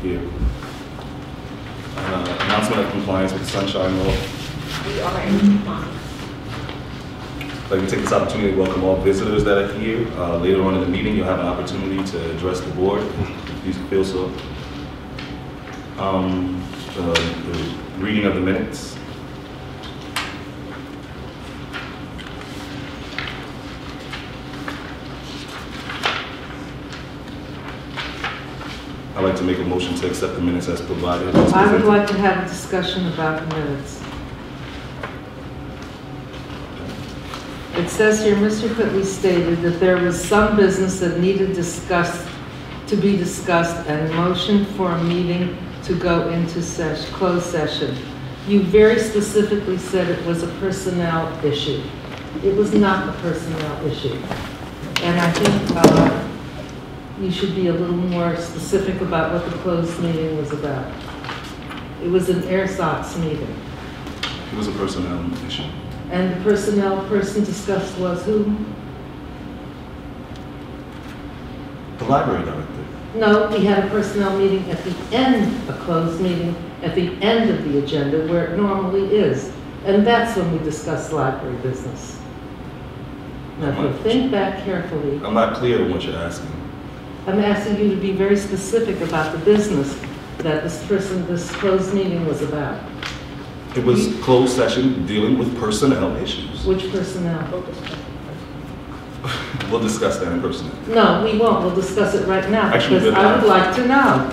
here. Announcement of compliance with the Sunshine Law. We are in compliance. I'd like to take this opportunity to welcome all visitors that are here. Later on in the meeting, you'll have an opportunity to address the board if you feel so. The reading of the minutes. I'd like to make a motion to accept the minutes as provided. I would like to have a discussion about the minutes. It says here, Mr. Whitley stated that there was some business that needed to be discussed and motion for a meeting to go into closed session. You very specifically said it was a personnel issue. It was not a personnel issue. And I think you should be a little more specific about what the closed meeting was about. It was an AirSox meeting. It was a personnel issue. And the personnel person discussed was who? The library director. No, we had a personnel meeting at the end, a closed meeting at the end of the agenda where it normally is. And that's when we discuss library business. Now, if you think back carefully. I'm not clear on what you're asking. I'm asking you to be very specific about the business that this closed meeting was about. It was closed session dealing with personnel issues. Which personnel? We'll discuss that in personnel. No, we won't. We'll discuss it right now. Actually, because I would like to know.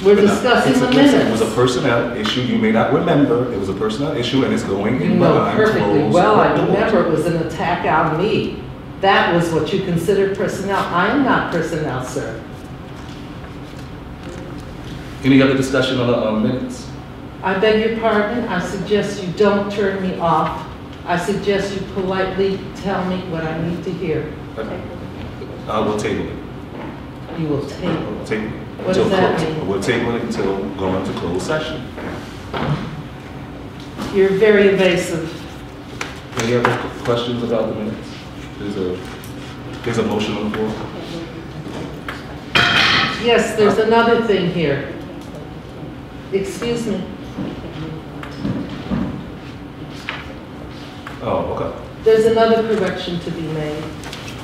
We're discussing the minutes. It was a personnel issue. You may not remember. It was a personnel issue and it's going in behind perfectly closed well. I doors. remember it was an attack on me. That was what you considered personnel. I am not personnel, sir. Any other discussion on the minutes? I beg your pardon. I suggest you don't turn me off. I suggest you politely tell me what I need to hear. We'll table it. You will table. Table it. What does that mean? We'll table it until going to closed session. You're very evasive. Any other questions about the minutes? There's a motion on the floor. Yes, there's another thing here. Excuse me. Oh, okay. There's another correction to be made.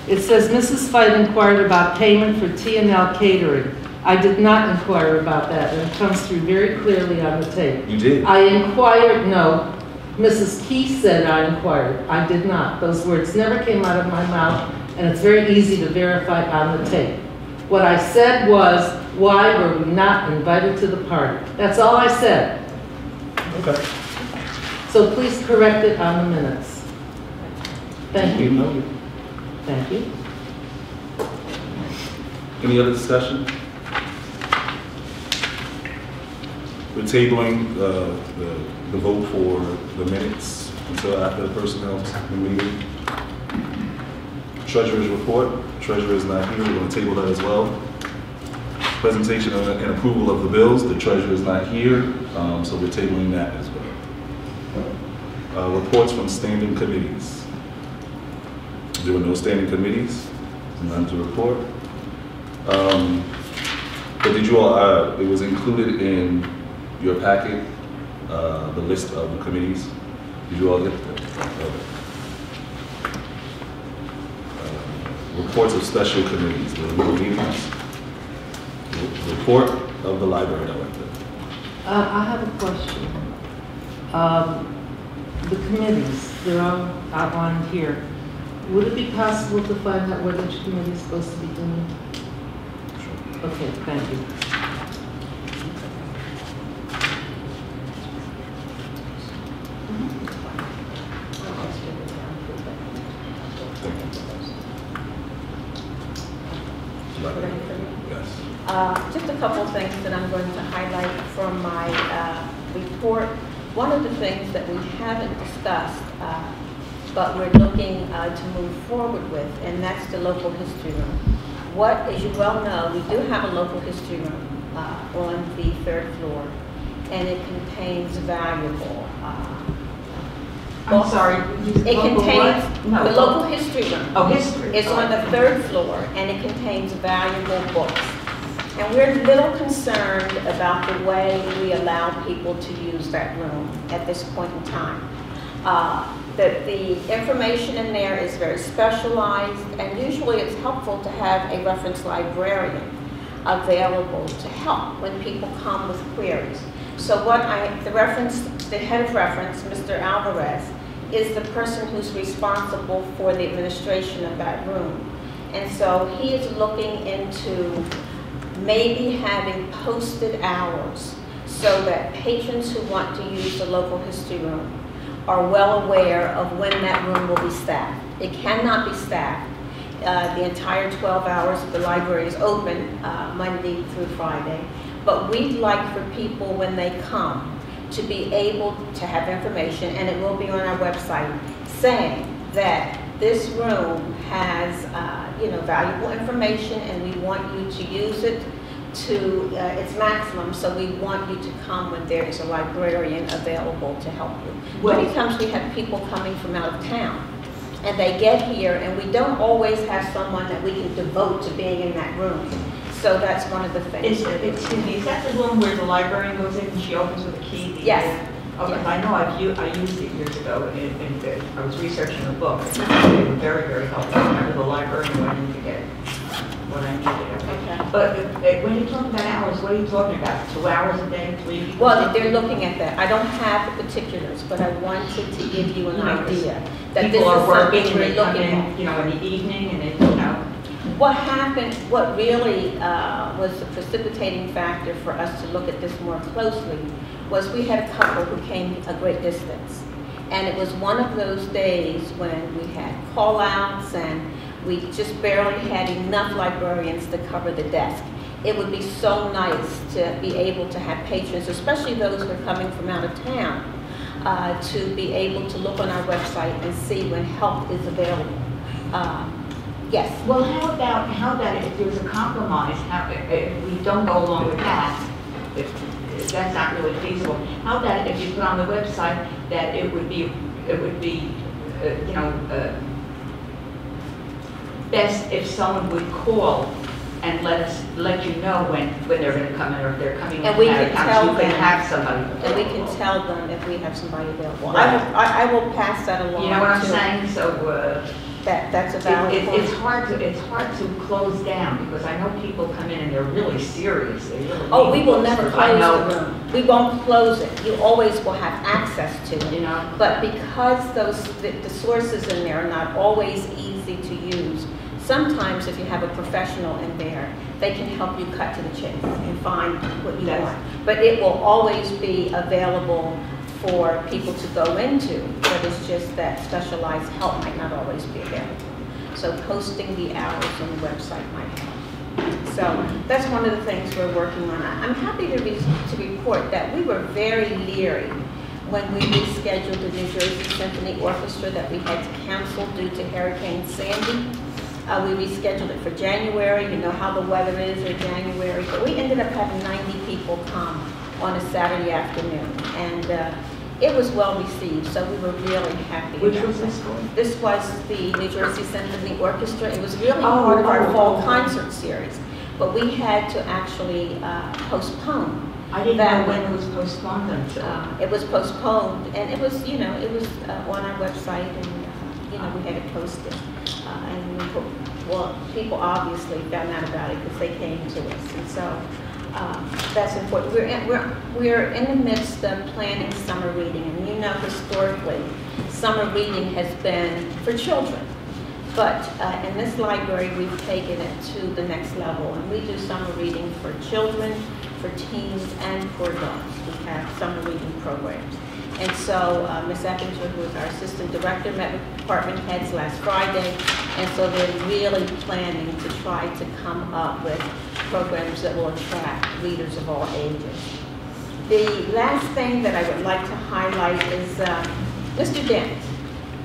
It says Mrs. Fight inquired about payment for T&L catering. I did not inquire about that, and it comes through very clearly on the tape. You did? I inquired, no. Mrs. Key said I inquired. I did not. Those words never came out of my mouth, and it's very easy to verify on the tape. What I said was, why were we not invited to the party? That's all I said. Okay. So please correct it on the minutes. Thank you. Noted. Thank you. Any other discussion? We're tabling the vote for the minutes until after the personnel meeting. Treasurer's report. Treasurer is not here. We're going to table that as well. Presentation and approval of the bills. The treasurer is not here, so we're tabling that as well. Reports from standing committees. There were no standing committees. None to report. But did you all? It was included in your packet, the list of the committees. Did you all get that? Okay. Reports of special committees. There were no meetings. Report of the library director. I have a question. The committees, they're all outlined here. Would it be possible to find out what each committee is supposed to be doing? Sure. Okay, thank you. Yes. Just a couple things that I'm going to highlight from my report. One of the things that we haven't discussed, but we're looking to move forward with, and that's the local history room. What, as you well know, we do have a local history room on the 3rd floor, and it contains valuable I'm sorry. It contains the local history room. Oh, history. It's on the 3rd floor, and it contains valuable books. And we're a little concerned about the way we allow people to use that room at this point in time. That the information in there is very specialized, and usually it's helpful to have a reference librarian available to help when people come with queries. So the head of reference, Mr. Alvarez, is the person who's responsible for the administration of that room. And so he is looking into maybe having posted hours so that patrons who want to use the local history room are well aware of when that room will be staffed. It cannot be staffed. The entire 12 hours of the library is open Monday through Friday. But we'd like for people, when they come, to be able to have information, and it will be on our website, saying that this room has valuable information, and we want you to use it to its maximum, so we want you to come when there is a librarian available to help you. Many times we have people coming from out of town, and they get here, and we don't always have someone that we can devote to being in that room. So that's one of the things. Excuse me, is that the room where the librarian goes in and she opens with a key? Yes. Okay, Yes. I know I used it years ago, and I was researching a book. They were very, very helpful. I remember the librarian went in to get what I needed. Okay. But when you talk about hours, what are you talking about? 2 hours a day, 3 people? Well, they're looking at that. I don't have the particulars, but I wanted to give you an idea that this is people are working something and we're they come looking at. in, in the evening, and then, What happened, what really was the precipitating factor for us to look at this more closely was we had a couple who came a great distance. And it was one of those days when we had call-outs and we just barely had enough librarians to cover the desk. It would be so nice to be able to have patrons, especially those who are coming from out of town, to be able to look on our website and see when help is available. Yes. Well, how about if there's a compromise, if we don't go along with that, if that's not really feasible, how about if you put on the website that it would be best if someone would call and let you know when they're going to come in, or if they're coming in. And we can tell you them. can have somebody. And we can tell them if we have somebody available. I will pass that along. You know what I'm to- saying? So That's a valid point. it's hard to close down, because I know people come in and they're really serious. They really Oh, need we will books. never I close know, the room. We won't close it. You always will have access to it. you know. But because the sources in there are not always easy to use, sometimes if you have a professional in there, they can help you cut to the chase and find what you want. But it will always be available for people to go into, but it's just that specialized help might not always be available. So posting the hours on the website might help. So that's one of the things we're working on. I'm happy to report that we were very leery when we rescheduled the New Jersey Symphony Orchestra that we had to cancel due to Hurricane Sandy. We rescheduled it for January. You know how the weather is in January. But we ended up having 90 people come on a Saturday afternoon. And it was well received, so we were really happy. Which was this for? This was the New Jersey Symphony Orchestra. It was really part of our fall concert series. But we had to actually postpone. I didn't know when it was postponed until. It was postponed, and it was, on our website, and, we had it posted. People obviously found out about it because they came to us, and so that's important. We're in the midst of planning summer reading, and historically, summer reading has been for children. But in this library, we've taken it to the next level, and we do summer reading for children, for teens, and for adults. We have summer reading programs. And so Ms. Eppinger, who is our assistant director, met with department heads last Friday, and so they're really planning to try to come up with programs that will attract readers of all ages. The last thing that I would like to highlight is Mr. Dent,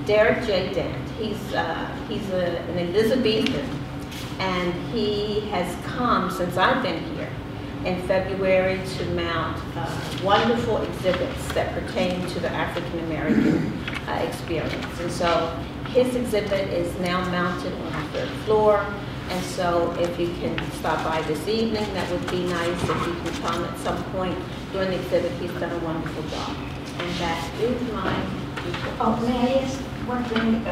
Derek J. Dent. He's an Elizabethan, and he has come since I've been here in February to mount wonderful exhibits that pertain to the African American experience. And so his exhibit is now mounted on the third floor. And so if you can stop by this evening, that would be nice. If you can come at some point during the exhibit, he's done a wonderful job. And that is my report. Oh, may I ask one thing?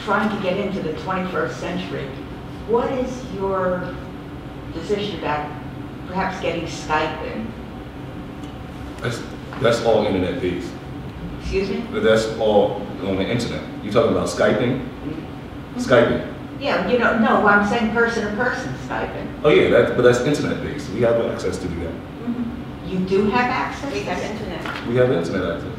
Trying to get into the 21st century, what is your decision about perhaps getting Skype in? That's all internet based. Excuse me? That's all on the internet. You talking about Skyping? Skyping. Yeah, you know, no, I'm saying person to person Skyping. Oh yeah, but that's internet based. We have access to do that. You do have access? We have internet. We have internet access.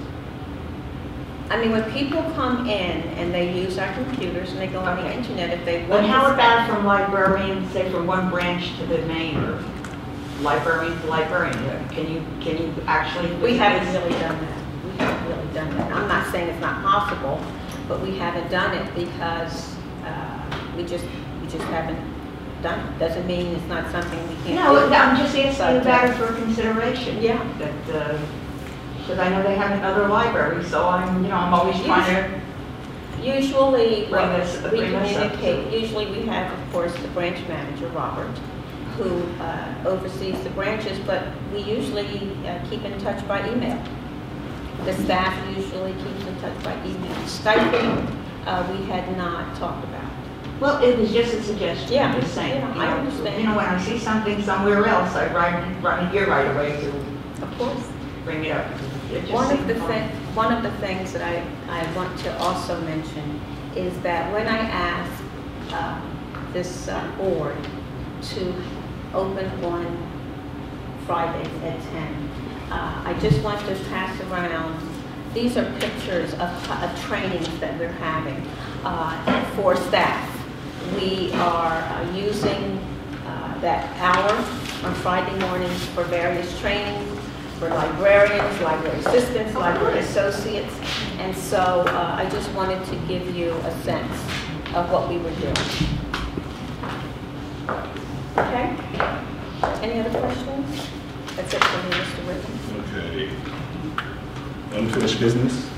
I mean, when people come in and they use our computers and they go on the internet, if they want But how to- about from librarian, say from one branch to the main, or librarian to librarian? Can you actually? We haven't really done that. We haven't really done that. I'm not saying it's not possible, but we haven't done it because we just haven't done it. Doesn't mean it's not something we can't No, do. I'm just asking But, about it for consideration. Yeah. That, because I know they have another library, so I'm always trying to. Usually, Bring well, this- we bring this up. communicate, usually we have, of course, the branch manager, Robert, who oversees the branches, but we usually keep in touch by email. The staff usually keeps in touch by email. Skyping, we had not talked about. Well, it was just a suggestion. Yeah, I'm just saying. yeah, I understand. When I see something somewhere else, I run here right away to Of course. bring it up. It just One of seemed the fun. one of the things that I want to also mention is that when I asked this board to open on Fridays at 10, I just want to pass around. These are pictures of trainings that we're having for staff. We are using that hour on Friday mornings for various trainings, for librarians, library assistants, library associates. And so I just wanted to give you a sense of what we were doing. Okay? Any other questions? That's it for me, Mr. Whitman. Okay. Unfinished business?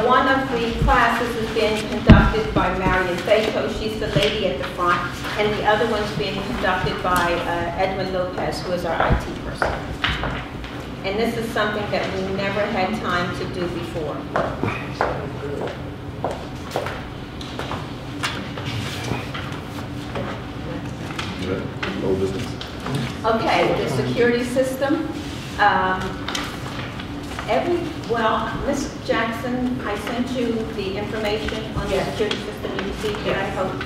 One of the classes is being conducted by Marion Fato. She's the lady at the front. And the other one's being conducted by Edwin Lopez, who is our IT person. And this is something that we never had time to do before. Yeah. Old business. Okay, the security system. Ms. Jackson, I sent you the information on the security system. You received it, I hope.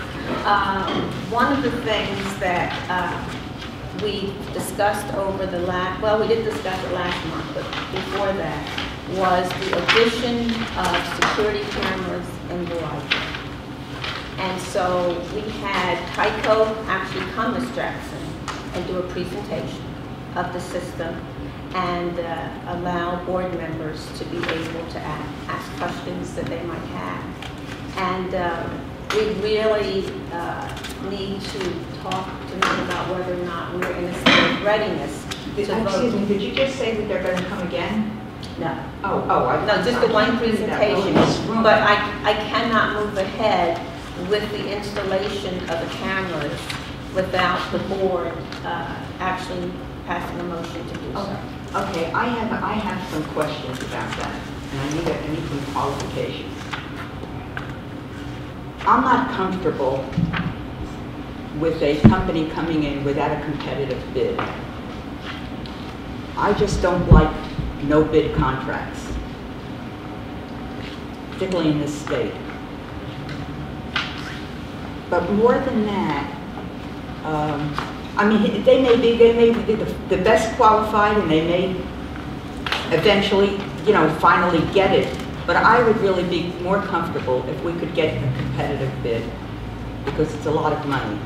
One of the things that we discussed over the we did discuss it last month, but before that, was the addition of security cameras in the library. And so we had Tyco actually come, Ms. Jackson, and do a presentation of the system and allow board members to be able to ask questions that they might have. And we really need to talk to them about whether or not we're in a state of readiness to vote. Excuse me, did you just say that they're going to come again? No. No, just the one presentation. But I cannot move ahead with the installation of the cameras without the board actually passing a motion to do so. Okay, I have some questions about that, and I need some qualifications. I'm not comfortable with a company coming in without a competitive bid. I just don't like no bid contracts, particularly in this state. But more than that, I mean, they may be the best qualified, and they may eventually, finally get it. But I would really be more comfortable if we could get a competitive bid, because it's a lot of money.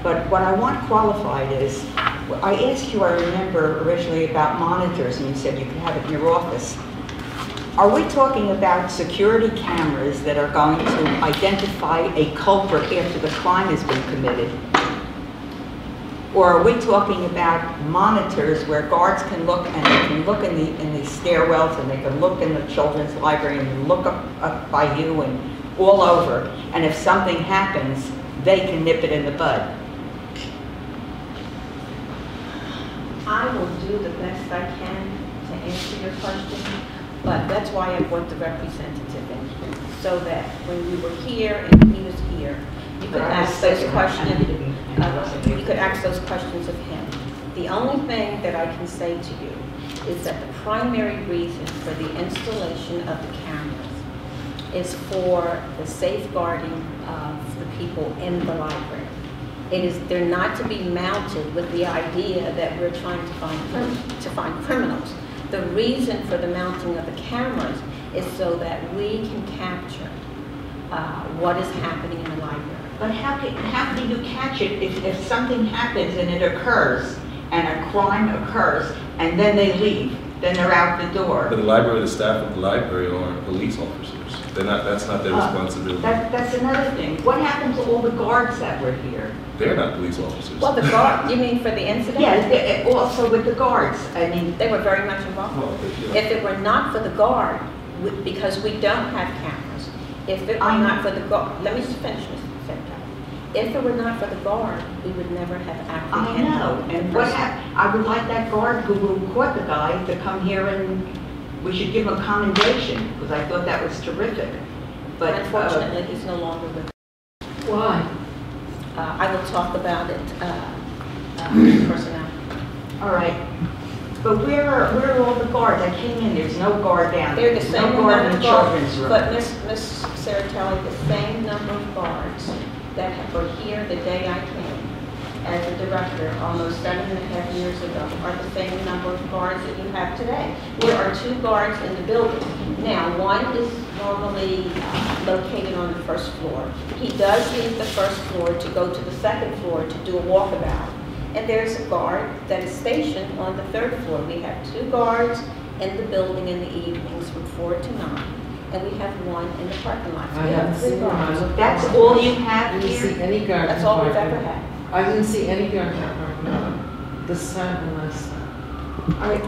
But what I want qualified is, I asked you, I remember originally about monitors, and you said you could have it in your office. Are we talking about security cameras that are going to identify a culprit after the crime has been committed? Or are we talking about monitors where guards can look, and they can look in the stairwells, and they can look in the children's library, and look up by you and all over, and if something happens, they can nip it in the bud? I will do the best I can to answer your question, but that's why I brought the representative in here, so that when you were here and he was here, you could ask those questions. You could ask those questions of him. The only thing that I can say to you is that the primary reason for the installation of the cameras is for the safeguarding of the people in the library. They're not to be mounted with the idea that we're trying to find criminals. The reason for the mounting of the cameras is so that we can capture what is happening in the library. But how can you catch it if something happens and it occurs, and a crime occurs, and then they leave, then they're out the door? But the library, the staff of the library aren't police officers. That's not their responsibility. That's another thing. What happened to all the guards that were here? They're not police officers. Well, the guard, you mean for the incident? Yeah, also with the guards. I mean, They were very much involved. If it were not for the guard, because we don't have cameras, if it were not for the guard, let me just finish, Mr. Secretary. If it were not for the guard, we would never have apprehended. I know. And what happened? I would like that guard who caught the guy to come here, and we should give him a commendation, because I thought that was terrific. But Unfortunately, he's no longer with us. Why? I will talk about it, personnel. all right. But where are all the guards? I came in, there's no guard down there. They're the same No guard amount in of the guards, children's room. but Miss Saratelli, the same number of guards that were here the day I came as a director almost 7.5 years ago are the same number of guards that you have today. There are 2 guards in the building. Now, one is normally located on the first floor. He does leave the first floor to go to the second floor to do a walkabout. And there's a guard that is stationed on the 3rd floor. We have 2 guards in the building in the evenings from 4 to 9. And we have 1 in the parking lot. So I we have haven't 3 seen guards. one. That's all you I have didn't see here? any guard. That's all we've ever had. I didn't see any guard department this time and last time. All right.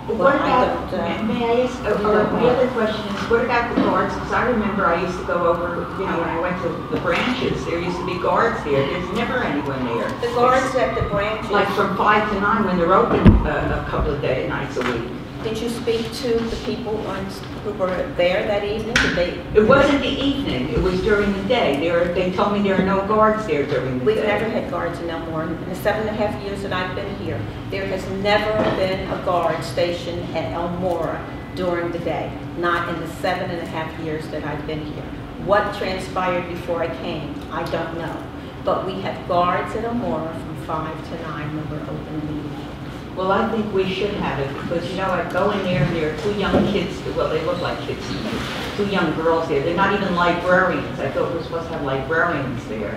Well, What I about, don't, may I ask, the other question is, what about the guards? Because I remember I used to go over, when I went to the branches, there used to be guards there. There's never anyone there. The guards at the branches. Like from 5 to 9 when they're open a couple of nights a week. Did you speak to the people who were there that evening? Did they? It wasn't the evening, it was during the day. They told me there are no guards there during the We've day. never had guards in Elmore. In the 7.5 years that I've been here, there has never been a guard stationed at Elmore during the day. Not in the 7.5 years that I've been here. What transpired before I came, I don't know. But we have guards at Elmore from 5 to 9 when we're open in the evening. Well, I think we should have it, because, I go in there and there are 2 young kids, well, they look like kids, 2 young girls there. They're not even librarians. I thought we were supposed to have librarians there.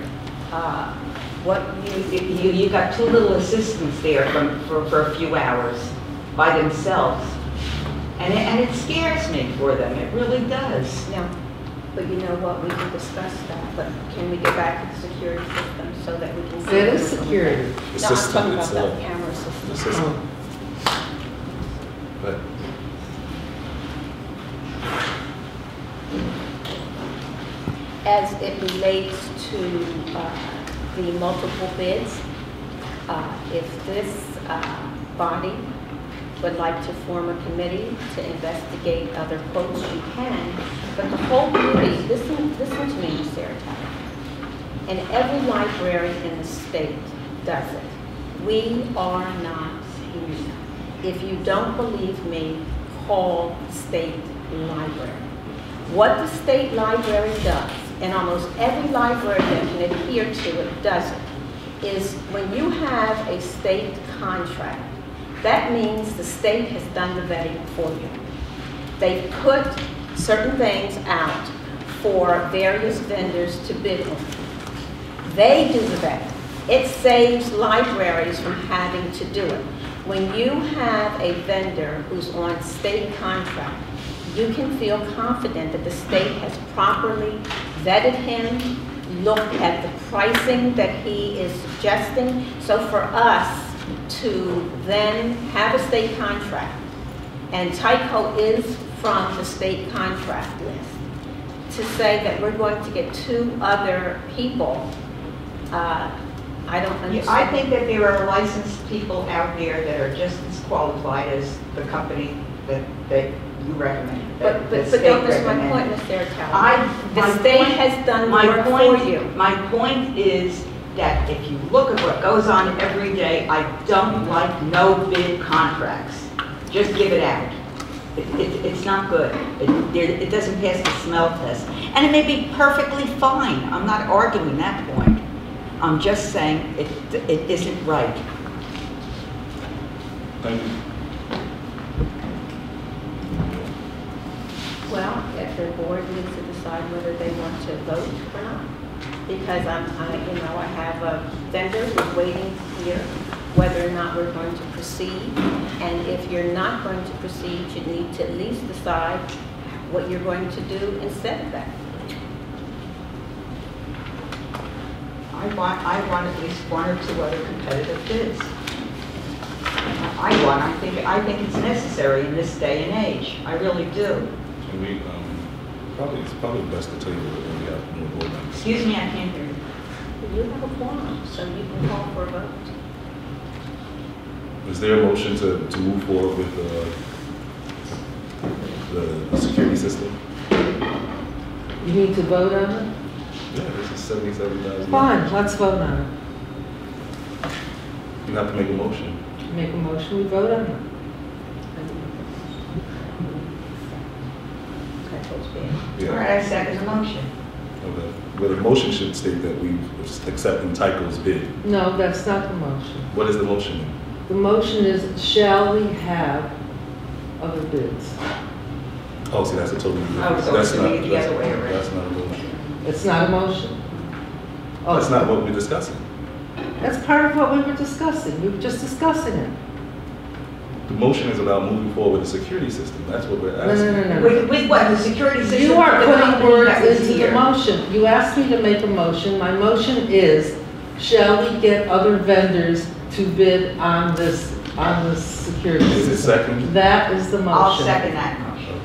You got 2 little assistants there for a few hours by themselves. And it scares me for them, it really does. No, but you know what, we can discuss that, but can we get back to the security system so that we can see? It is security. The No, I'm system talking about itself. that camera The system. system. But As it relates to the multiple bids, if this body would like to form a committee to investigate other quotes, you can. But the whole beauty, listen to me, Ms. Saratelli, and every library in the state does it. We are not here. If you don't believe me, call the state library. What the state library does, and almost every library that can adhere to it does it, is when you have a state contract, that means the state has done the vetting for you. They've put certain things out for various vendors to bid on. They do the vetting. It saves libraries from having to do it. When you have a vendor who's on state contract, you can feel confident that the state has properly vetted him, look at the pricing that he is suggesting. So for us to then have a state contract, and Tyco is from the state contract list, to say that we're going to get 2 other people, I don't understand. I think that there are licensed people out there that are just as qualified as the company that you recommend. But don't miss my point, Ms. Saratelli. The My state point- has done the my work point- for you. My point is that if you look at what goes on every day, I don't like no bid contracts. Just give it out. It's not good. It doesn't pass the smell test. And it may be perfectly fine. I'm not arguing that point. I'm just saying it isn't right. Thank you. Well, if the board needs to decide whether they want to vote or not. Because I have a vendor who's waiting to hear whether or not we're going to proceed. And if you're not going to proceed, you need to at least decide what you're going to do instead of that. I want at least 1 or 2 other competitive bids. I think it's necessary in this day and age. I really do. And we, it's probably best to table it when we have more board members. Excuse me, I can't hear you. You have a quorum, so you can call for a vote. Is there a motion to move forward with the security system? You need to vote on it? Yeah, this is 77,000. Fine, let's vote on it. You have to make a motion. Make a motion, we vote on it. Yeah. All right, I second the motion. Okay. But the motion should state that we accepting Tyco's bid. No, that's not the motion. What is the motion then? The motion is, shall we have other bids? Oh, see, that's a totally different. Oh, so it's gonna be the other way around. That's not a motion. It's not a motion? Oh, That's not what we're discussing. That's part of what we were discussing. We were just discussing it. The motion is about moving forward with the security system. That's what we're No, asking. no, no, no. With what, the security system? You are for the putting company words that was into the here? motion. You asked me to make a motion. My motion is, shall we get other vendors to bid on this security Is it system? second? That is the motion. I'll second that motion.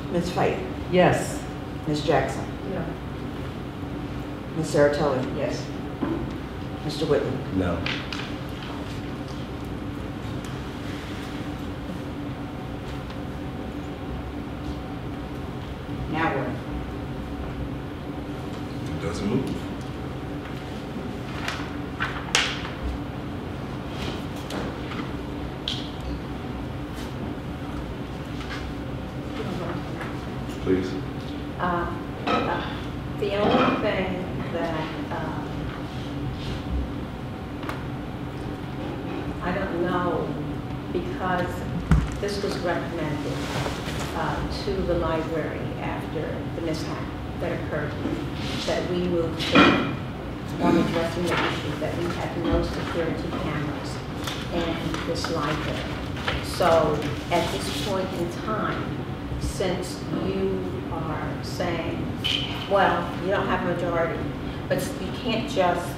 Okay. Ms. Fight? Yes. Ms. Jackson? Yeah. Ms. Saratelli? Yes. Mr. Whitley? No. Now what? It doesn't move. Please. The only thing that I don't know, because this was recommended to the library after the mishap that occurred, that we moved to on addressing the issue that we had no security cameras in this library. So at this point in time, since you are saying, well, you don't have a majority, but you can't just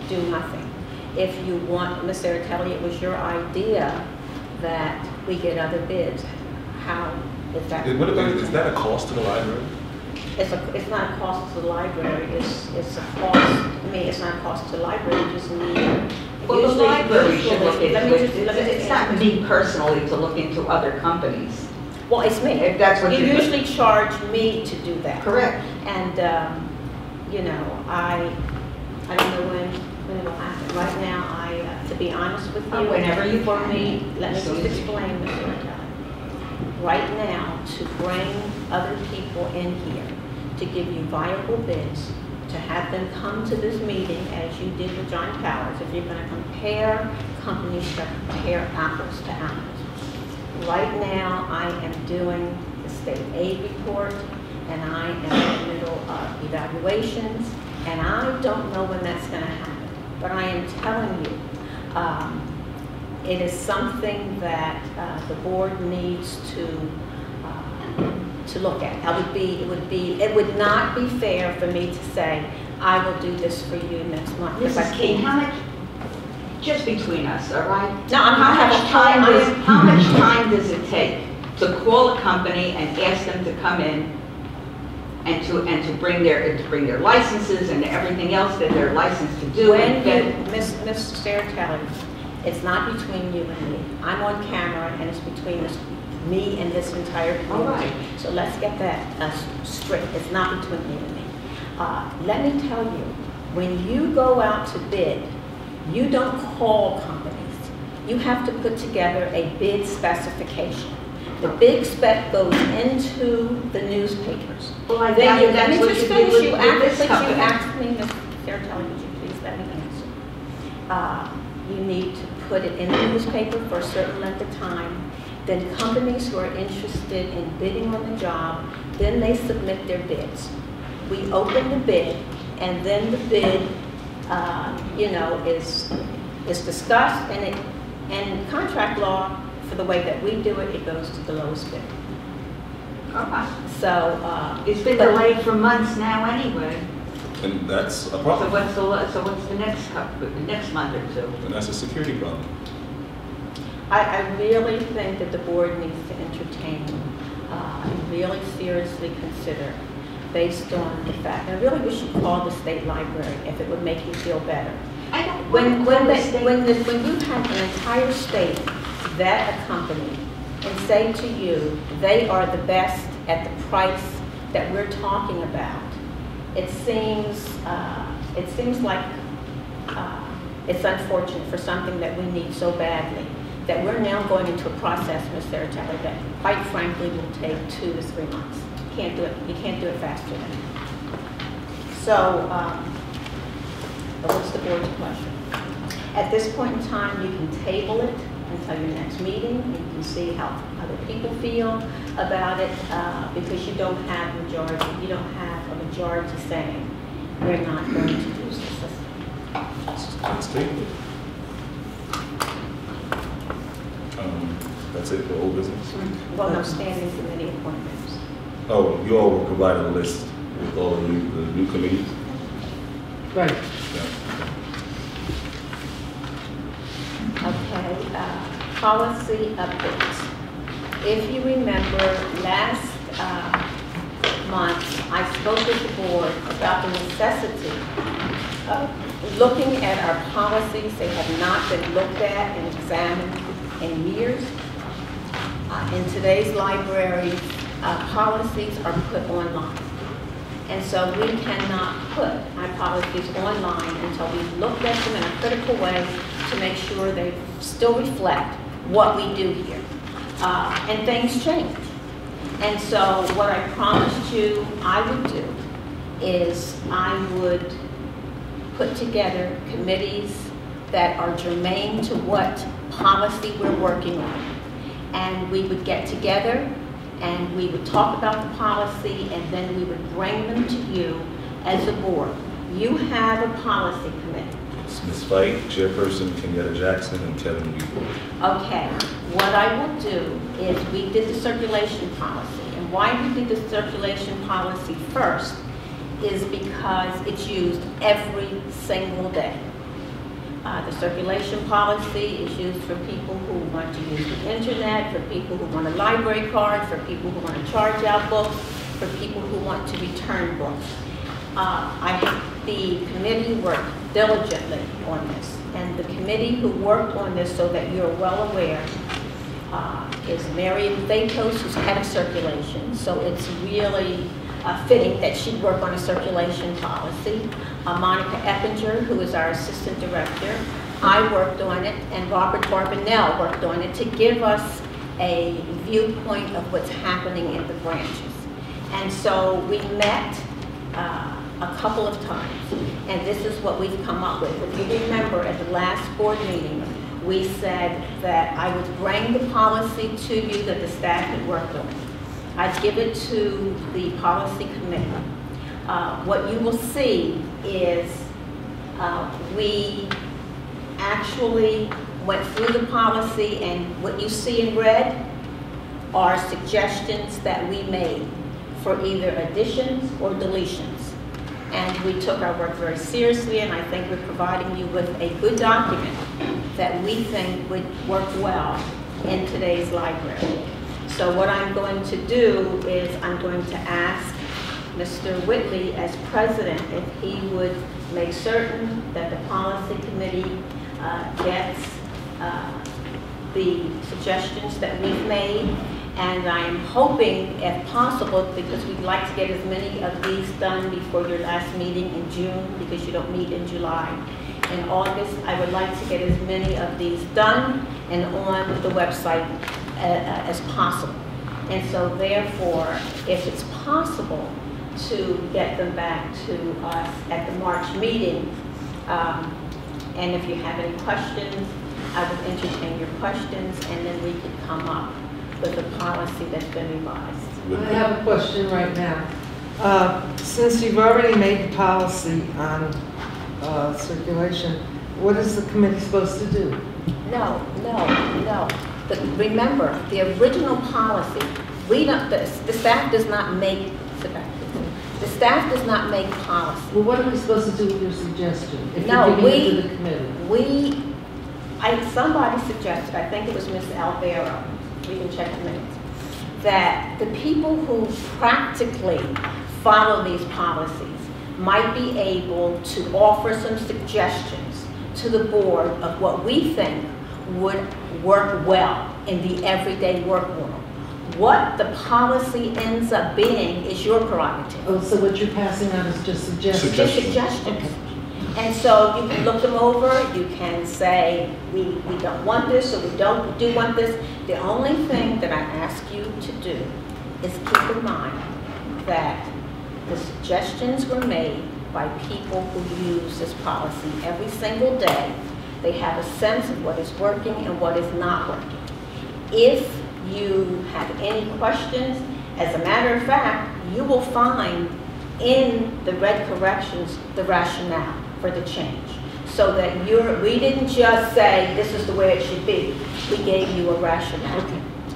do nothing. If you want, Ms. Saratelli, it was your idea that we get other bids. How is that? Is that a cost to the library? It's not a cost to the library, it's a cost, I mean, it's not a cost to the library, you just need. Well, the usually- library should look let me into just- it. let me just It's not me personally to look into other companies. Well, it's me. If that's what You you're- usually charge me to do that. Correct. And, you know, I don't know when it'll happen. Right now, to be honest with you. Whenever you For can. me, let me As soon just as you explain, can. Mr. O'Kelly. Right now, to bring other people in here, to give you viable bids, to have them come to this meeting as you did with John Powers, if you're gonna compare companies, to compare apples to apples. Right now, I am doing the state aid report, and I am in the middle of evaluations, and I don't know when that's gonna happen. But I am telling you, it is something that the board needs to to look at. It would not be fair for me to say, I will do this for you next month. If I Mrs. King, can't. how much, just between us, all right? No, I'm not having How much time does it take to call a company and ask them to come in and to bring their licenses and everything else that they're licensed to do? When you, Ms. Saratelli, it's not between you and me. I'm on camera, and it's between me and this entire community. All right. So let's get that straight. It's not between you and me. Let me tell you, when you go out to bid, you don't call companies. You have to put together a bid specification. The bid spec goes into the newspapers. Well, I Then gather let that's me what just you do finish. with You this company. asked me, Ms. Saratelli, would you please let me answer? You need to put it in the newspaper for a certain length of time. Then companies who are interested in bidding on the job, then they submit their bids. We open the bid, and then the bid, is discussed, and contract law, for the way that we do it, it goes to the lowest bid. Okay. So, It's been delayed for months now anyway. And that's a So problem. what's the next month or two? And that's a security problem. I really think that the board needs to entertain, and really seriously consider, based on the fact, I really wish you'd call the state library if it would make you feel better. I don't When want to stay. you have an entire state vet a company and say to you, they are the best at the price that we're talking about, it seems like it's unfortunate for something that we need so badly, that we're now going into a process, Ms. Saratelli, that quite frankly will take 2 to 3 months. You can't do it. You can't do it faster than that. So, what's the board's pleasure? At this point in time, you can table it until your next meeting. You can see how other people feel about it, because you don't have majority. You don't have a majority saying we're not going to use the system. Let's table it. That's it for old business? Well, no, standing committee appointments. Oh, you all were provided a list with all of the new committees? Right. Yeah. Okay, policy updates. If you remember, last month, I spoke with the board about the necessity of looking at our policies. They have not been looked at and examined in years. In today's library, policies are put online. And so we cannot put our policies online until we've looked at them in a critical way to make sure they still reflect what we do here. And things change. And so what I promised you I would do is I would put together committees that are germane to what policy we're working on. And we would get together and we would talk about the policy, and then we would bring them to you as a board. You have a policy committee. It's Ms. Fight, Chairperson Kenyatta Jackson, and Kevin Weaver. Okay, what I will do is we did the circulation policy. And why we did the circulation policy first is because it's used every single day. The circulation policy is used for people who want to use the internet, for people who want a library card, for people who want to charge out books, for people who want to return books. The committee worked diligently on this, and the committee who worked on this, so that you're well aware, is Marian Vatos, who's head of circulation. So it's really fitting that she work on a circulation policy. Monica Eppinger, who is our assistant director, I worked on it, and Robert Barbanel worked on it to give us a viewpoint of what's happening in the branches. And so we met a couple of times, and this is what we've come up with. If you remember, at the last board meeting, we said that I would bring the policy to you that the staff had worked on. I'd give it to the policy committee. What you will see is we actually went through the policy, and what you see in red are suggestions that we made for either additions or deletions. And we took our work very seriously, and I think we're providing you with a good document that we think would work well in today's library. So what I'm going to do is I'm going to ask Mr. Whitley, as president, if he would make certain that the policy committee gets the suggestions that we've made. And I'm hoping, if possible, because we'd like to get as many of these done before your last meeting in June, because you don't meet in July. In August, I would like to get as many of these done and on the website as possible. And so therefore, if it's possible to get them back to us at the March meeting, and if you have any questions, I would entertain your questions, and then we could come up with a policy that's been revised. I have a question right now. Since you've already made the policy on circulation, what is the committee supposed to do? No. Remember, the original policy, we don't, the staff does not make, the staff does not make policy. Well, what are we supposed to do with your suggestion? If No, you're giving it to the committee? Somebody suggested, I think it was Ms. Alvaro, we can check the minutes, that the people who practically follow these policies might be able to offer some suggestions to the board of what we think would work well in the everyday work world. What the policy ends up being is your prerogative. Oh, so what you're passing out is just suggestions? Just suggestions. Okay. And so you can look them over, you can say, we don't want this, or we do want this. The only thing that I ask you to do is keep in mind that the suggestions were made by people who use this policy every single day. They have a sense of what is working and what is not working. If you have any questions, as a matter of fact, you will find in the red corrections the rationale for the change. So that we didn't just say this is the way it should be. We gave you a rationale.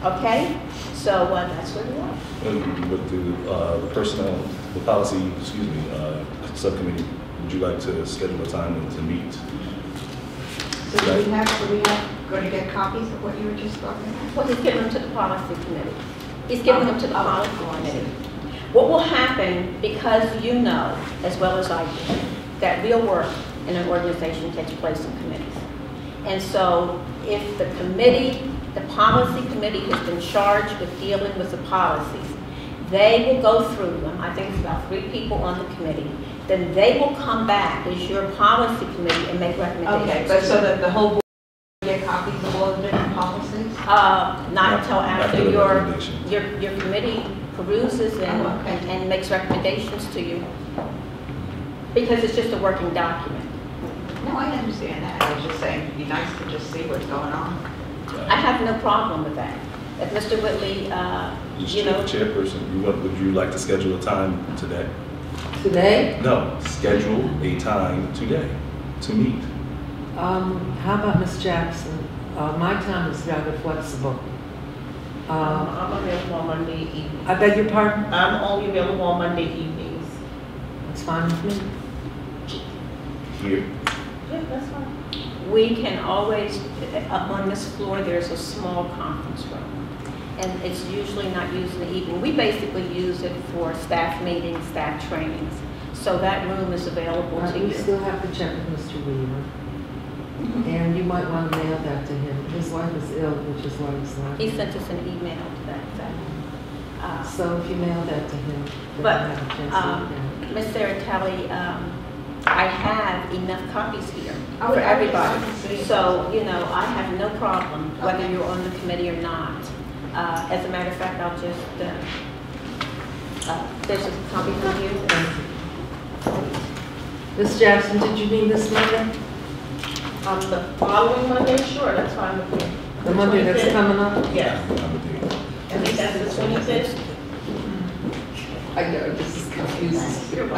Okay? So that's where we are. With the personnel, the policy, subcommittee, would you like to schedule a time to meet? So do we have going to get copies of what you were just talking about? Well, he's giving them to the policy committee. He's giving them to the policy committee. What will happen, because you know, as well as I do, that real work in an organization takes place in committees. And so if the committee, the policy committee has been charged with dealing with the policies, they will go through them. I think it's about 3 people on the committee. Then they will come back as your policy committee and make recommendations. Okay, but so that the whole board will get copies of all the different policies? Not until after the your recommendations. committee peruses and makes recommendations to you. Because it's just a working document. No, I understand that. I was just saying, it'd be nice to just see what's going on. I have no problem with that. If Mr. Whitley, you know. Chairperson, would you like to schedule a time today? Today? No, schedule a time today to meet. How about Ms. Jackson? My time is rather flexible. I'm available on Monday evening. I beg your pardon? I'm only available on Monday evenings. That's fine with me. Here. Yeah, that's fine. We can always, up on this floor, there's a small conference room. And it's usually not used in the evening. We basically use it for staff meetings, staff trainings. So that room is available to We you. still have to check with Mr. Weaver. And you might want to mail that to him. His wife is ill, which is why he's not. He sent us an email to that effect. So if you mail that to him, then But, I have a chance to look at it. Ms. Saratelli, I have enough copies here Oh, for yeah, everybody. I can see it. So, you know, I have no problem whether Okay. you're on the committee or not. As a matter of fact, I'll just, there's a copy for you. Ms. Jackson, did you need this Monday? The following Monday, sure, that's fine with me. The Monday that's 25th? coming up? Yes. I think that's the 25th. I know, this is confusing.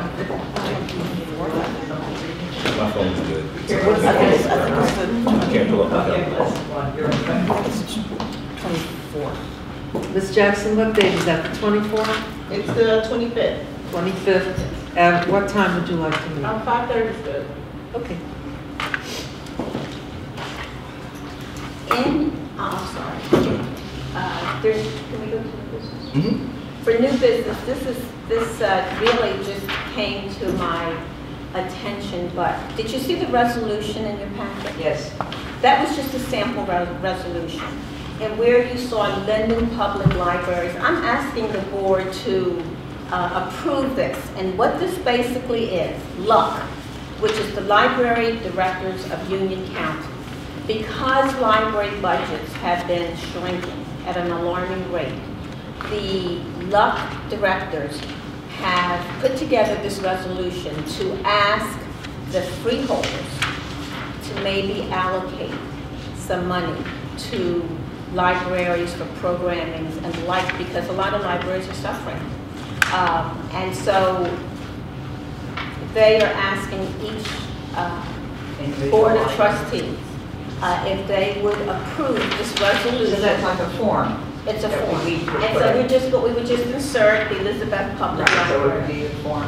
My phone's good. I Okay. can't pull up my Okay, calendar. let's, you're right. 24. Ms. Jackson, what date is that, the 24th, It's the 25th. 25th? And what time would you like to meet? 5:30 is good. Okay. I'm sorry. Can we go to new business? Mm-hmm. For new business, this really just came to my attention, but did you see the resolution in your packet? Yes. That was just a sample resolution. And where you saw Linden Public Libraries, I'm asking the board to approve this. And what this basically is, LUC, which is the Library Directors of Union County. Because library budgets have been shrinking at an alarming rate, the LUC directors have put together this resolution to ask the freeholders to maybe allocate some money to libraries for programming and the like, because a lot of libraries are suffering. And so they are asking each board of trustees if they would approve this resolution. So that's like a form. It's a that form. we would And put so in. we would just insert the Elizabeth Public Right, so it would Library. be a form.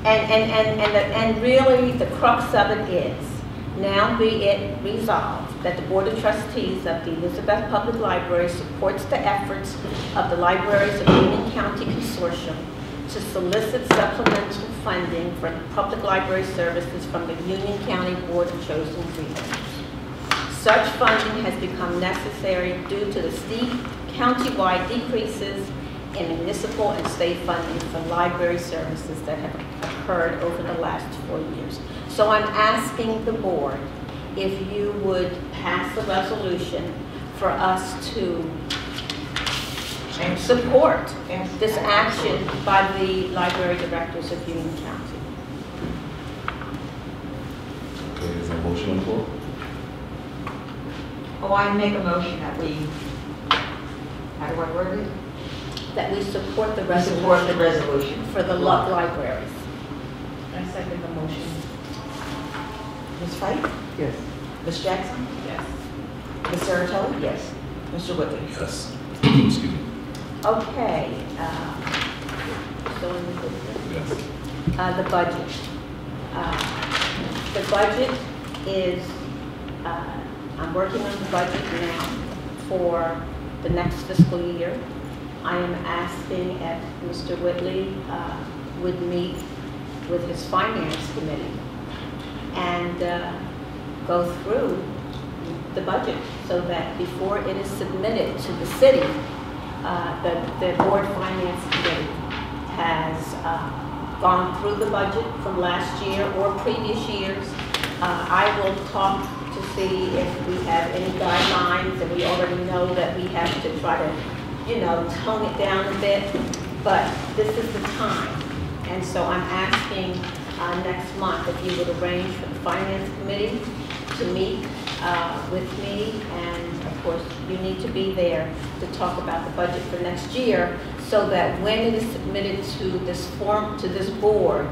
And really, the crux of it is, now be it resolved that the Board of Trustees of the Elizabeth Public Library supports the efforts of the Libraries of Union County Consortium to solicit supplemental funding for public library services from the Union County Board of Chosen Freeholders. Such funding has become necessary due to the steep countywide decreases in municipal and state funding for library services that have occurred over the last 4 years. So I'm asking the board if you would pass a resolution for us to support this action by the library directors of Union County. Okay, is there a motion on the floor? Oh, I make a motion that we, how do I word it? That we support the We support the resolution resolution. for the LUC libraries. I second the motion. Ms. Fight? Yes. Ms. Jackson? Yes. Ms. Saratelli? Yes. Mr. Whitley? Yes. Excuse me. Okay. So in the Yes. the budget. The budget is, I'm working on the budget now for the next fiscal year. I am asking if Mr. Whitley would meet with his finance committee and go through the budget so that before it is submitted to the city, the board finance committee has gone through the budget from last year or previous years. I will talk to see if we have any guidelines, and we already know that we have to try to, tone it down a bit, but this is the time. And so I'm asking next month if you would arrange for the finance committee to meet with me, and of course, you need to be there to talk about the budget for next year, so that when it is submitted to this board,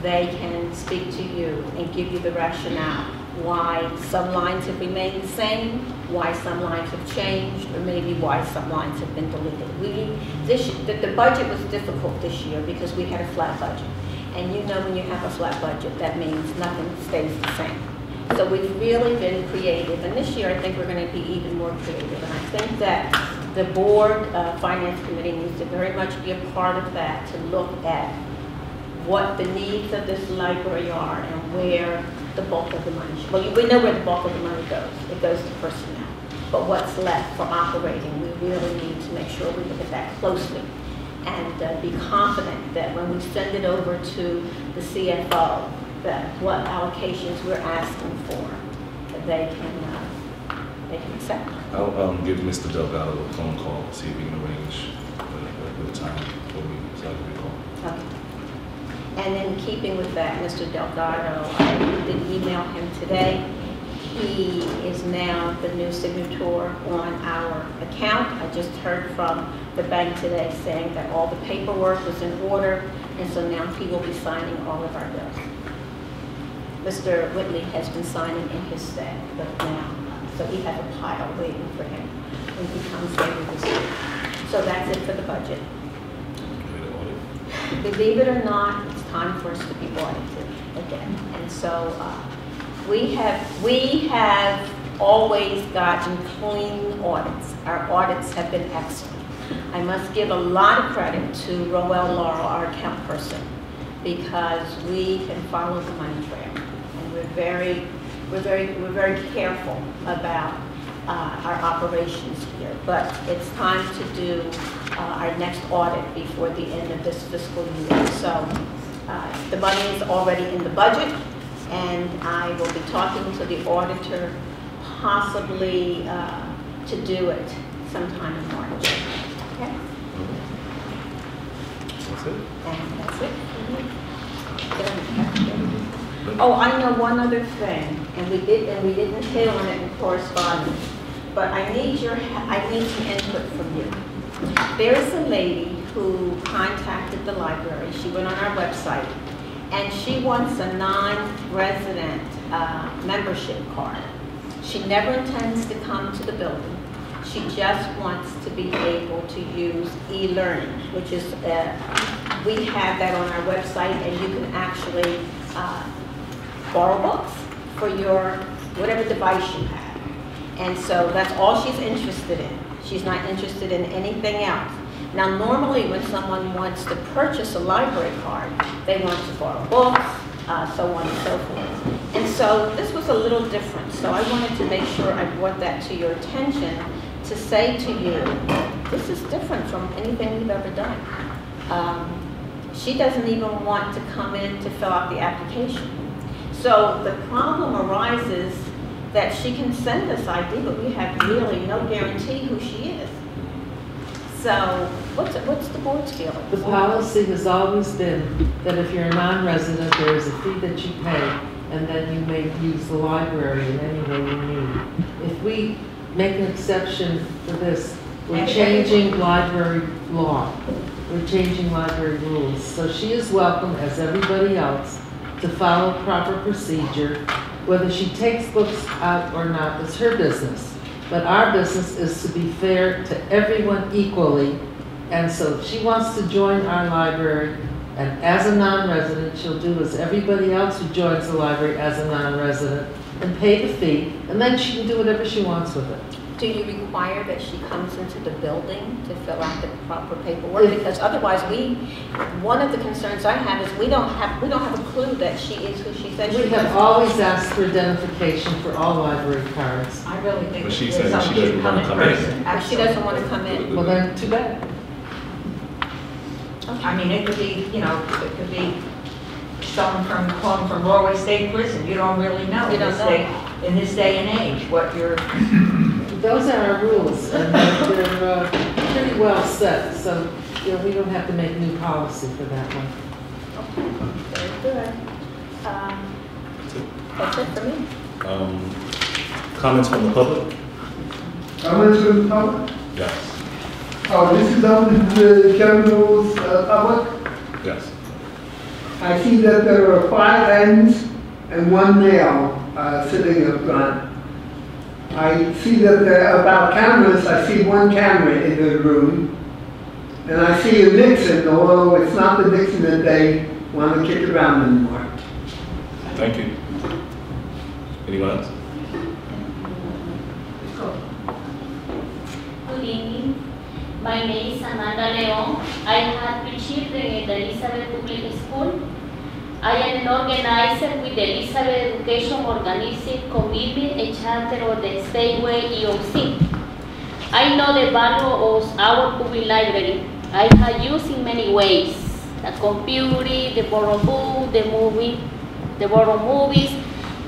they can speak to you and give you the rationale why some lines have remained the same, why some lines have changed, or maybe why some lines have been deleted. The budget was difficult this year because we had a flat budget. And when you have a flat budget, that means nothing stays the same. So we've really been creative, and this year I think we're going to be even more creative. And I think that the board finance committee needs to very much be a part of that, to look at what the needs of this library are and where the bulk of the money should. Well, we know where the bulk of the money goes. It goes to personnel. But what's left for operating, we really need to make sure we look at that closely and be confident that when we send it over to the CFO, that what allocations we're asking for, that they can accept. I'll give Mr. Delgado a phone call, see if we can arrange a good time for me, so I can be called. Okay. And in keeping with that, Mr. Delgado, I did email him today. He is now the new signator on our account. I just heard from the bank today saying that all the paperwork was in order, and so now he will be signing all of our bills. Mr. Whitley has been signing in his stead, but now So he has a pile waiting for him when he comes later this year. So that's it for the budget. Believe it or not, it's time for us to be audited again. And so we have always gotten clean audits. Our audits have been excellent. I must give a lot of credit to Roel Laurel, our account person, because we can follow the money trail, and we're very careful about our operations here. But it's time to do our next audit before the end of this fiscal year. So the money is already in the budget, and I will be talking to the auditor possibly to do it sometime in March. Okay? That's it? And that's it. Oh, I know one other thing, and we didn't hit on it in correspondence, but I need some input from you. There is a lady who contacted the library. She went on our website, and she wants a non-resident membership card. She never intends to come to the building. She just wants to be able to use e-learning, which is, we have that on our website, and you can actually borrow books for your whatever device you have. And so that's all she's interested in. She's not interested in anything else. Now, normally when someone wants to purchase a library card, they want to borrow books, so on and so forth. And so this was a little different. So I wanted to make sure I brought that to your attention to say to you, this is different from anything we've ever done. She doesn't even want to come in to fill out the application. So the problem arises that she can send us ID, but we have really no guarantee who she is. So what's the board's feeling? The policy has always been that if you're a non-resident, there is a fee that you pay, and then you may use the library in any way you need. If we make an exception for this, we're changing library law. We're changing library rules. So she is welcome, as everybody else, to follow proper procedure. Whether she takes books out or not is her business. But our business is to be fair to everyone equally. And so if she wants to join our library, and as a non-resident, she'll do as everybody else who joins the library as a non-resident and pay the fee, and then she can do whatever she wants with it. Do you require that she comes into the building to fill out the proper paperwork? Because otherwise, one of the concerns I have is we don't have a clue that she is who she says she is. We have always asked for identification for all library cards. I really think But she it's said she something doesn't should want to come in. person. She doesn't want to come in. Well, then, too bad. I mean, it could be, it could be someone calling from Norway State Prison. You don't really know. You don't know. In this day and age, what you're... Those are our rules, and they're pretty well set, so we don't have to make new policy for that one. Okay, very good. That's it for me. Comments from the public? Comments from the public? Yes. Oh, this is open to the general public. Yes. I see that there are 5 ends and 1 male sitting up front. I see that there are about cameras. I see 1 camera in the room. And I see a Nixon, although it's not the Nixon that they want to kick around anymore. Thank you. Anyone else? Good evening. My name is Amanda Leon. I have 2 children in the Elizabeth Public School. I am an organizer with the Elizabeth Education Organizing Committee, a charter of the Stateway EOC. I know the value of our public library. I have used in many ways: the computer, the borrow book, the borrow movies.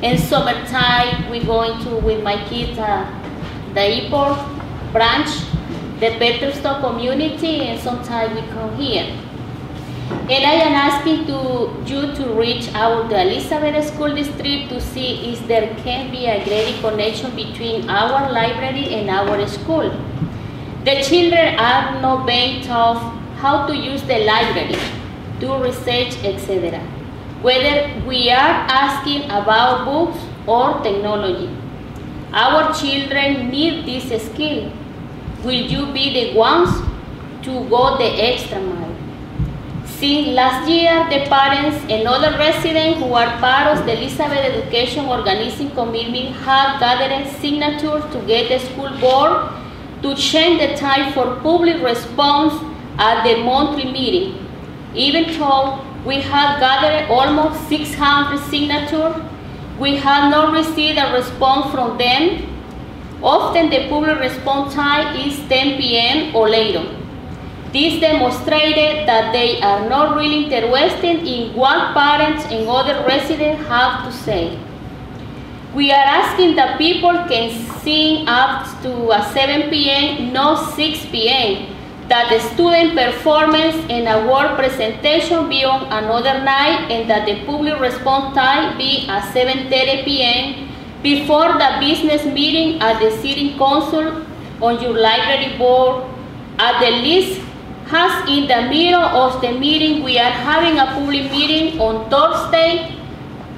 In summertime, we're going to with my kids the airport branch, the Peterstock community, and sometimes we come here. And I am asking you to reach out to Elizabeth School District to see if there can be a greater connection between our library and our school. The children are not being taught how to use the library, do research, etc. Whether we are asking about books or technology. Our children need this skill. Will you be the ones to go the extra mile? Since last year, the parents and other residents who are part of the Elizabeth Education Organizing Committee have gathered signatures to get the school board to change the time for public response at the monthly meeting. Even though we have gathered almost 600 signatures, we have not received a response from them. Often the public response time is 10 p.m. or later. This demonstrated that they are not really interested in what parents and other residents have to say. We are asking that people can sing up to 7 p.m., not 6 p.m., that the student performance and award presentation be on another night, and that the public response time be at 7:30 p.m. before the business meeting at the City Council on your library board. At the least, as in the middle of the meeting, we are having a public meeting on Thursday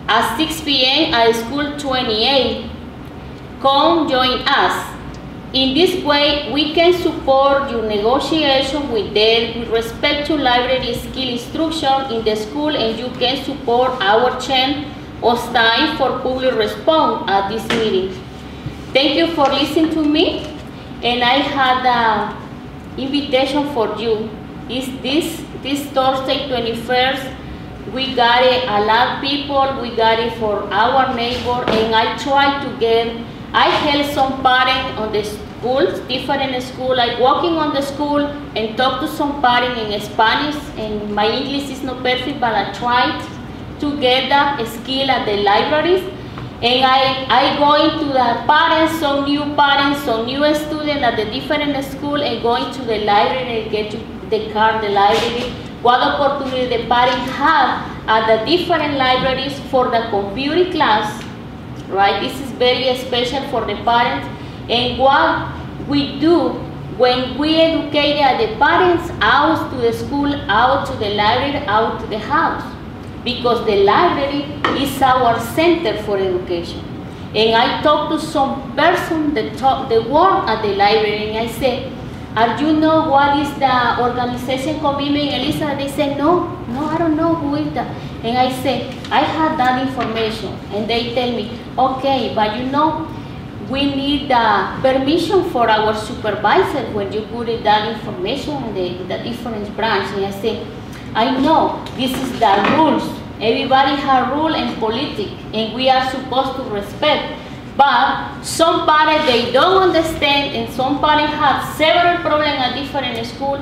at 6 p.m. at School 28. Come join us. In this way, we can support your negotiation with them with respect to library skill instruction in the school, and you can support our change of time for public response at this meeting. Thank you for listening to me, and I had an invitation for you. Is this Thursday 21st? We got it, a lot of people, we got it for our neighbor, and I help some parents on the schools, different schools, like walking on the school and talk to some parents in Spanish, and my English is not perfect, but I tried to get that skill at the libraries. And I go into the parents, some new students at the different school, and going to the library and get to the card, the library, what opportunity the parents have at the different libraries for the computer class, right? This is very special for the parents. And what we do when we educate the parents out to the school, out to the library, out to the house, because the library is our center for education. And I talk to some person that work at the library, and I say, you know what is the organization commitment, Elisa? They say, no, I don't know who is that. And I say, I have that information. And they tell me, okay, but you know, we need permission for our supervisor when you put that information in the different branch. And I say, I know, this is the rules. Everybody has rules and politics, and we are supposed to respect. But some parents, they don't understand, and some parents have several problems at different schools.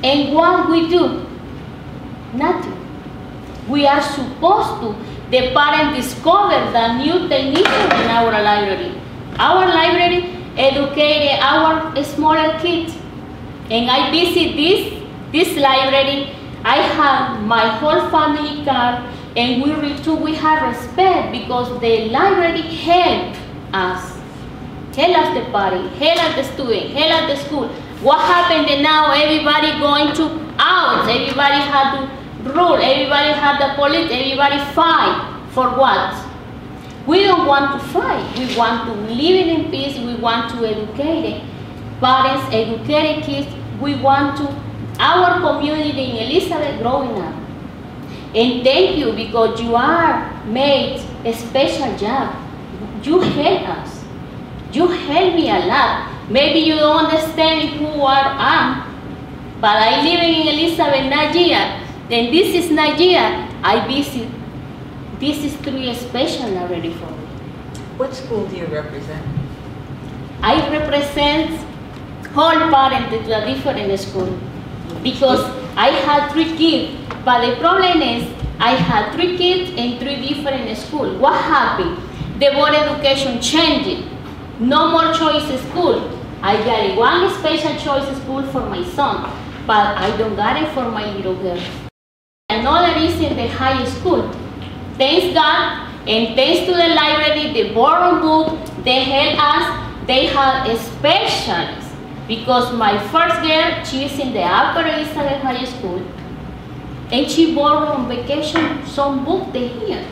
And what we do? Nothing. We are supposed to, the parents discover the new technician in our library. Our library educated our smaller kids. And I visit this library. I have my whole family card, and we have respect because the library help us the party, help the student, help the school. What happened now? Everybody going to out, everybody had to rule, everybody had the police, everybody fight for what? We don't want to fight. We want to live in peace. We want to educate parents, educate kids. We want to our community in Elizabeth growing up. And thank you, because you are made a special job. You help us. You help me a lot. Maybe you don't understand who I am, but I live in Elizabeth, Nigeria. Then this is Nigeria. I visit. This is truly special already for me. What school do you represent? I represent whole parents to a different school. Because I had 3 kids, but the problem is I had 3 kids in 3 different schools. What happened? The board education changed. No more choice school. I got one special choice school for my son, but I don't got it for my little girl. Another is in the high school. Thanks God, and thanks to the library, the borrowed book, they help us. They have a specialist. Because my first girl, she is in the Upper Elizabeth High School, and she borrowed on vacation some book they here.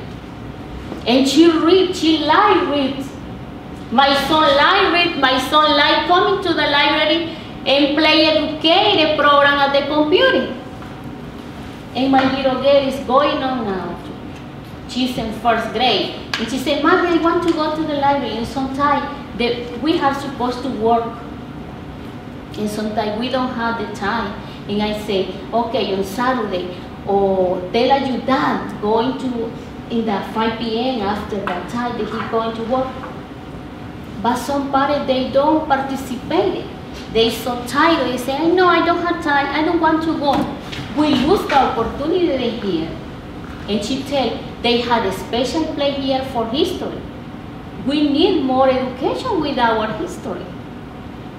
And she read, she like reads. My son like coming to the library and play educated program at the computer. And my little girl is going on now. She's in first grade. And she said, Mommy, I want to go to the library. And sometimes we are supposed to work. And sometimes we don't have the time. And I say, okay, on Saturday, or tell your dad going to in the 5 p.m. after that time that he's going to work. But some parents, they don't participate. They're so tired. They say, no, I don't have time. I don't want to go. We lose the opportunity here. And she tell, they had a special place here for history. We need more education with our history.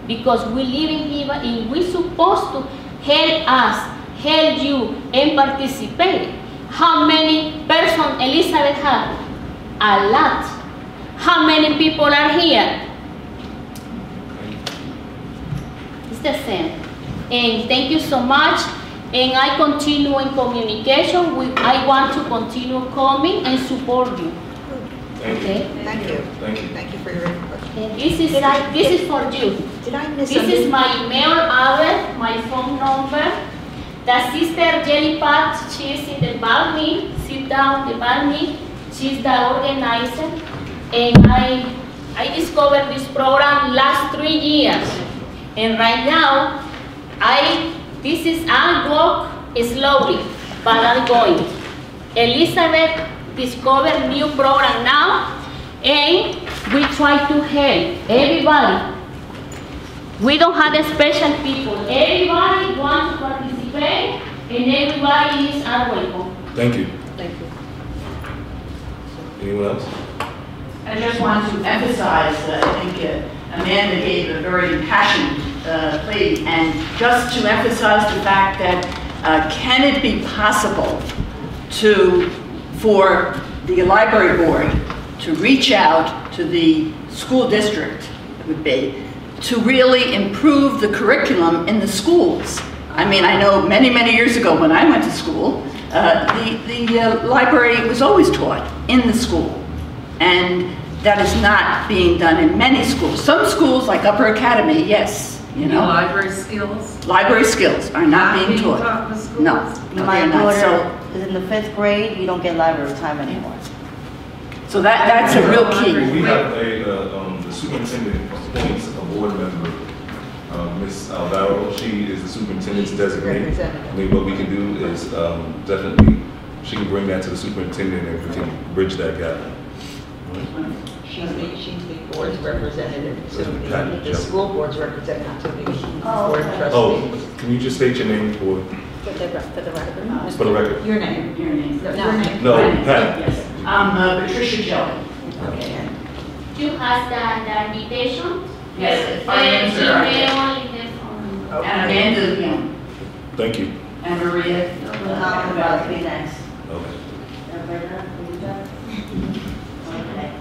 Because we live in here and we're supposed to help us, help you, and participate. How many persons Elizabeth had? A lot. How many people are here? It's the same. And thank you so much. And I continue in communication. I want to continue coming and support you. Thank you. Okay? Thank you. Thank you. Thank you for your input. And this is for you. Did I miss This something? is my mail address, my phone number. The sister Jelly Pat, she is in the balcony, sit down in the balcony. She's the organizer. And I discovered this program last 3 years. And right now, I walk slowly, but I'm going. Elizabeth discovered new program now, and we try to help everybody. We don't have the special people. Everybody wants to participate, and everybody is welcome. Thank you. Thank you. Anyone else? I just want to emphasize that I think Amanda gave a very impassioned plea, and just to emphasize the fact that can it be possible for the library board to reach out to the school district, it would be, to really improve the curriculum in the schools. I mean, I know many, many years ago when I went to school, the library was always taught in the school. And that is not being done in many schools. Some schools, like Upper Academy, yes, you know. Library skills? Library skills are not being taught. in the schools? No, no, My they're not. daughter is in the 5th grade, you don't get library time anymore. So that's a real key. We have the superintendent appoints a board member, Ms. Alvaro. She is the superintendent's designee. Representative. I mean, what we can do is definitely, she can bring that to the superintendent and we can bridge that gap. She's the board's representative, so Got it. the school board's representative to the Oh, board of okay. trustees. Oh, can you just state your name For the record. for the record? Your name. Your name. No. Your name. No, My name. Pat. Yes. I'm Patricia Jelly. Okay. You have the invitation? Yes. And email and the phone number. And Amanda, Young. Thank you. And Maria. I'm about to be next. Okay. Okay.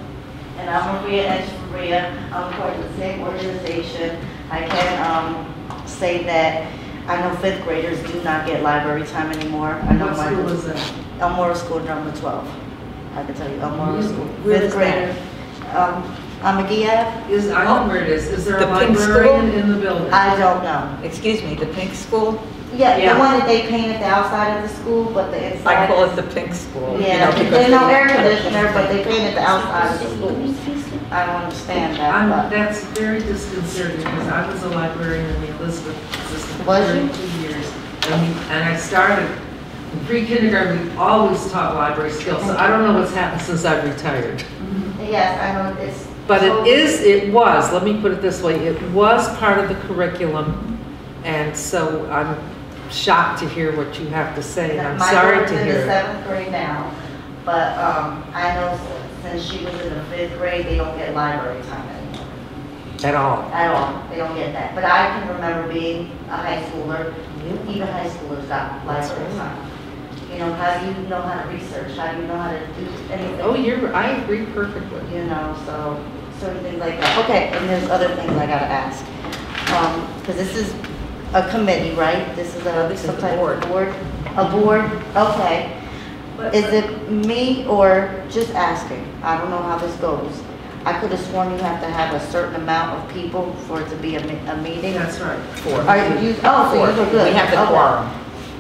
And I'm Maria Echeverria. I'm part of the same organization. I can say that I know 5th graders do not get library time anymore. I know What my school is that? Elmore School, number 12. I can tell you, Elmore School. Where 5th is grader. McGee Ave. I know where it is. Is there a The pink librarian school? in the building? I don't know. Excuse me, the pink school? Yeah, Yeah. the one that they painted the outside of the school, but the inside. I call it the pink school. you Yeah, know, because there's no they- air conditioner, but they painted the outside of the school. I don't understand that, but. That's very disconcerting because I was a librarian in the Elizabeth system for Was you? 32 years. And I started in pre-kindergarten, we always taught library skills. So I don't know what's happened since I've retired. Yes, I know it's. But it was, let me put it this way, it was part of the curriculum. And so I'm shocked to hear what you have to say, and I'm sorry to hear My daughter's in the it. 7th grade now, but I know since she was in the 5th grade, they don't get library time anymore. At all. At all, they don't get that. But I can remember being a high schooler, even high schoolers got library time. You know, how do you know how to research? How do you know how to do anything? Oh, I agree perfectly. You know, so certain things like that. Okay, and there's other things I gotta ask. Because this is a committee, right? This is This is some the type board. of board? A board, okay. Is it me or just asking? I don't know how this goes. I could have sworn you have to have a certain amount of people for it to be a meeting. That's right. Four. Are you, oh, so you were good. We have the Okay. quorum.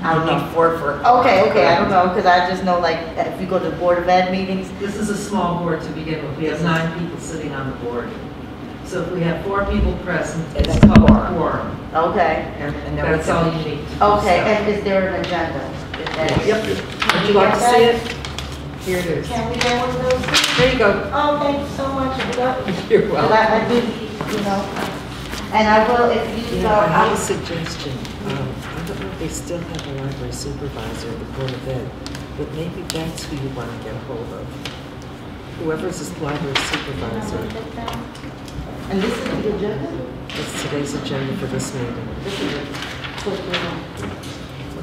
I would need four for. Okay, I don't know, because I just know like, if you go to Board of Ed meetings, This is a small board to begin with. We have 9 people sitting on the board. So if we have 4 people present, it's That's a called a quorum. quorum. okay. And then we That's all can. you need to do. Okay, so. and is there an agenda? Is that- Yep. Would you like to see it? Here it is. Can we get one of those? There you go. Oh, thank you so much. You're But welcome. I do, you know, and I will, if you, You know, I have a I'll- suggestion. I don't know if they still have a library supervisor at the Board of Ed, but maybe that's who you want to get a hold of. Whoever's this library supervisor. and this is the agenda? That's today's agenda for this meeting. This is it.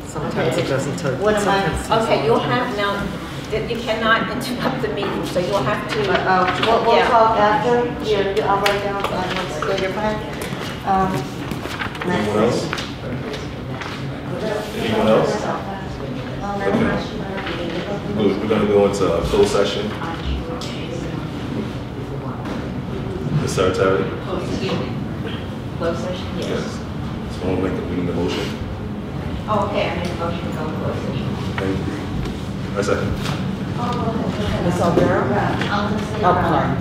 Sometimes it doesn't tell you. What am I- sometimes it tells Okay, you you'll all the have now, that you cannot interrupt the meeting, so you'll have to. We'll Yeah. talk after, here, I'll write down, so your plan. Anyone else? Anyone else? We're gonna go into a closed session. Ms. Secretary? Closed session, Yes. So I'll make the motion. Oh, okay, I made a motion to go closed session. Thank you. A second. Ms. O'Gara? Oh, sorry.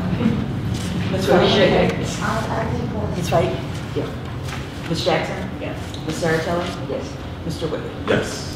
Ms. Wright? Ms. Wright? Yeah. Ms. Jackson? Yes. Ms. Saratelli? Yes. Mr. Whitney? Yes.